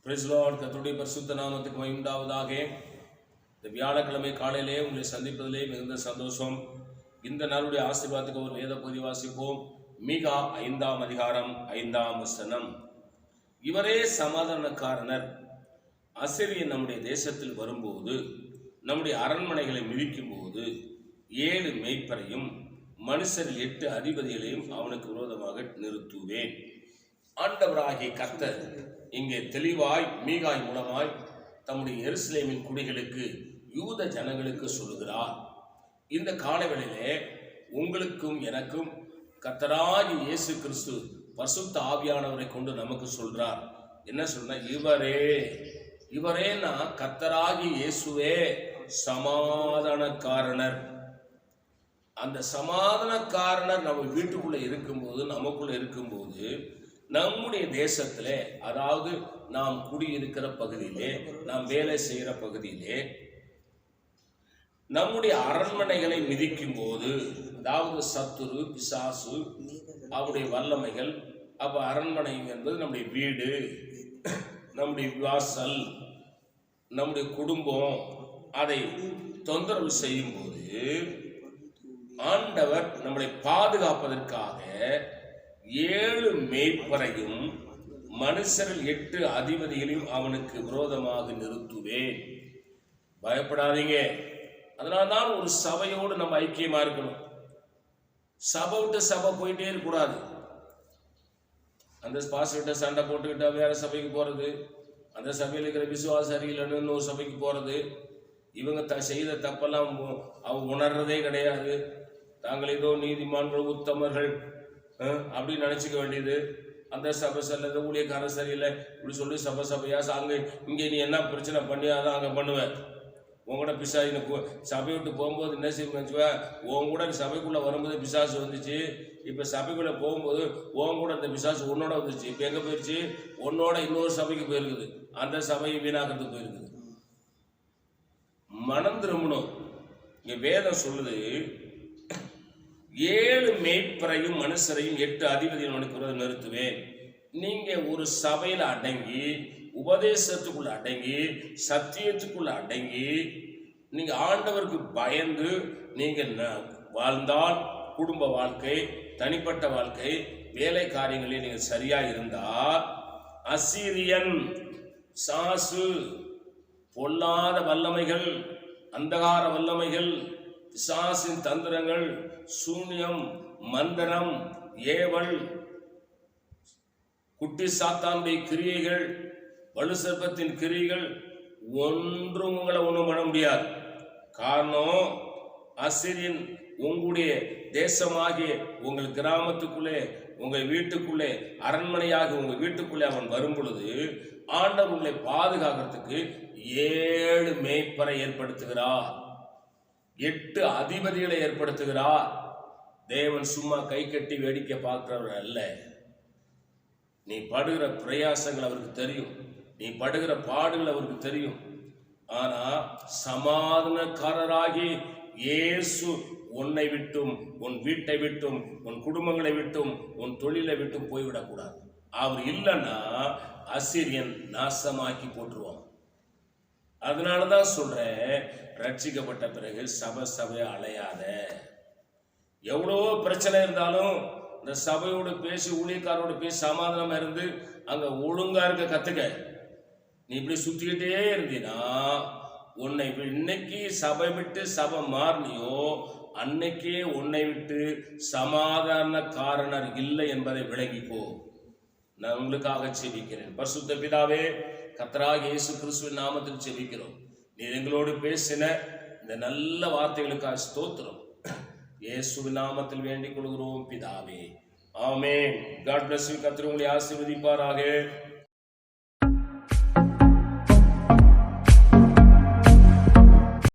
Price Lord. கர்த்தருடைய பரிசுத்த நாமத்துக்கு மகிமை உண்டாவதாக. இந்த வியாழக்கிழமை காலையிலே உங்களை சந்திப்பதிலே மிகுந்த சந்தோஷம். இந்த நாளுடைய ஆசீர்வாதத்துக்கு ஒரு வேத பகுதி வாசிப்போம். மீகா 5ஆம் அதிகாரம் 5ஆம் வசனம். இவரே சமாதானக்காரனர். அசீரியன் நம்முடைய தேசத்தில் வரும்போது, நம்முடைய அரண்மனைகளை மிதிக்கும் போது 7 மேய்ப்பரையும் மனுஷரில் 8 அதிபதிகளையும் அவனுக்கு விரோதமாக நிறுத்துவேன். ஆண்டவராகிய கர்த்தர் இங்கே தெளிவாய் மீகாய் மூலமாய் தம்முடைய எருசலேமின் குடிகளுக்கு, யூத ஜனங்களுக்கு சொல்லுகிறார். இந்த காலவேளையிலே உங்களுக்கும் எனக்கும் கர்த்தராகிய இயேசு கிறிஸ்து பரிசுத்த ஆவியானவரை கொண்டு நமக்கு சொல்றார். என்ன சொல்ற? இவரேனா கர்த்தராகிய இயேசுவே சமாதானக்காரனர். அந்த சமாதானக்காரனர் நம்ம வீட்டுக்குள்ள இருக்கும்போது, நமக்குள்ள இருக்கும்போது, நம்முடைய தேசத்திலே, அதாவது நாம் குடியிருக்கிற பகுதியிலே, நாம் வேலை செய்கிற பகுதியிலே, நம்முடைய அரண்மனைகளை மிதிக்கும் போது, அதாவது சத்துரு பிசாசு அவருடைய வல்லமைகள், அப்ப அரண்மனை என்பது நம்முடைய வீடு, நம்முடைய வாசல், நம்முடைய குடும்பம், அதை தொந்தரவு செய்யும் போது ஆண்டவர் நம்மளை பாதுகாப்பதற்காக 7 மேய்ப்பரையும் மனுஷரில் 8 அதிபதிகளையும் அவனுக்கு விரோதமாக நிறுத்துவேன். பயப்படாதீங்க. அதனால்தான் ஒரு சபையோடு நம்ம ஐக்கியமா இருக்கணும். சபை விட்டு சபை போயிட்டே இருக்கக்கூடாது. அந்த பாஸ்டர்கிட்ட சண்டை போட்டுக்கிட்டா வேற சபைக்கு போறது, அந்த சபையில் இருக்கிற விசுவாசம் சரியில்லைன்னு இன்னொரு சபைக்கு போறது, இவங்க செய்த தப்பெல்லாம் அவங்க உணர்றதே கிடையாது. தாங்கள் ஏதோ நீதிமான்கள் உத்தமர்கள் அப்படின்னு நினைச்சுக்க வேண்டியது. அந்த சபை செல்லது ஊழியக்காரன் சரியில்லை இப்படி சொல்லி சபையா அங்கே இங்கே நீ என்ன பிரச்சனை பண்ணியாதான் அங்கே பண்ணுவேன். உங்கூட பிசாசு சபை விட்டு போகும்போது என்ன செய்வேன், உன் கூட சபைக்குள்ள வரும்போது பிசாசு வந்துச்சு, இப்போ சபைக்குள்ள போகும்போது உன் கூட அந்த பிசாசு உன்னோட வந்துச்சு. இப்போ எங்கே போயிடுச்சு? உன்னோட இன்னொரு சபைக்கு போயிருக்குது. அந்த சபையை வீணாக்கிறதுக்கு போயிருக்குது. மனம் திரும்பணும். இங்க வேதம் சொல்லுது, 7 மேய்ப்பரையும் மனுஷரையும் 8 அதிபதியும் அவனுக்கு நிறுத்துவேன். நீங்க ஒரு சபையில அடங்கி, உபதேசத்துக்குள்ள அடங்கி, சத்தியத்துக்குள்ள அடங்கி, நீங்க ஆண்டவருக்கு பயந்து நீங்க வாழ்ந்தால், குடும்ப வாழ்க்கை, தனிப்பட்ட வாழ்க்கை, வேலை காரியங்களில் நீங்க சரியா இருந்தால், அசீரியன் சாசு பொல்லாத வல்லமைகள், அந்தகார வல்லமைகள், பிசாசின் தந்திரங்கள், சூன்யம், மந்திரம், ஏவல், குட்டி சாத்தானுடைய கிரியைகள், வலு சர்ப்பத்தின் கிரியைகள் ஒன்றும் உங்களை ஒன்றும் பண்ண முடியாது. காரணம், அசீரியன் உங்களுடைய தேசமாகிய உங்கள் கிராமத்துக்குள்ளே, உங்கள் வீட்டுக்குள்ளே, அரண்மனையாக உங்கள் வீட்டுக்குள்ளே அவன் வரும் பொழுது ஆண்டவர் உங்களை பாதுகாக்கிறதுக்கு 7 மேய்ப்பரை ஏற்படுத்துகிறார், 8 அதிபதிகளை ஏற்படுத்துகிறார். தேவன் சும்மா கை கட்டி வேடிக்கை பார்க்கிறவர் அல்ல. நீ படுகிற பிரயாசங்கள் அவருக்கு தெரியும், நீ படுகிற பாடுகள் அவருக்கு தெரியும். ஆனா சமாதானக்காரராகி இயேசு உன்னை விட்டும், உன் வீட்டை விட்டும், உன் குடும்பங்களை விட்டும், உன் தொழிலை விட்டும் போய்விடக்கூடாது. அவர் இல்லைன்னா அசீரியன் நாசமாக்கி போட்டுருவான். அதனாலதான் சொல்றேன், ரட்சிக்கப்பட்ட பிறகு சபை அலையாத. எவ்வளோ பிரச்சனை இருந்தாலும் இந்த சபையோடு பேசி, ஊழியக்காரோடு பேசி சமாதானமா இருந்து அங்க ஒழுங்கா இருக்க கத்துக்க. நீ இப்படி சுத்திக்கிட்டே இருந்தீனா, உன்னை இன்னைக்கு சபை விட்டு சபை மாறினியோ அன்னைக்கே உன்னை விட்டு சமாதானக்காரனர் இல்லை என்பதை விளங்கிக்கோ. நான் உங்களுக்காக செபிக்கிறேன். பரிசுத்த பிதாவே, கர்த்தராகிய இயேசு கிறிஸ்துவின் நாமத்தில் செபிக்கிறோம். நீர் எங்களோடு பேசின இந்த நல்ல வார்த்தைகளுக்காக ஸ்தோத்திரம். இயேசுவின் நாமத்தில் வேண்டிக் கொள்கிறோம் பிதாவே, ஆமென். God bless you. கர்த்தர் உங்களை ஆசீர்வதிப்பாராக.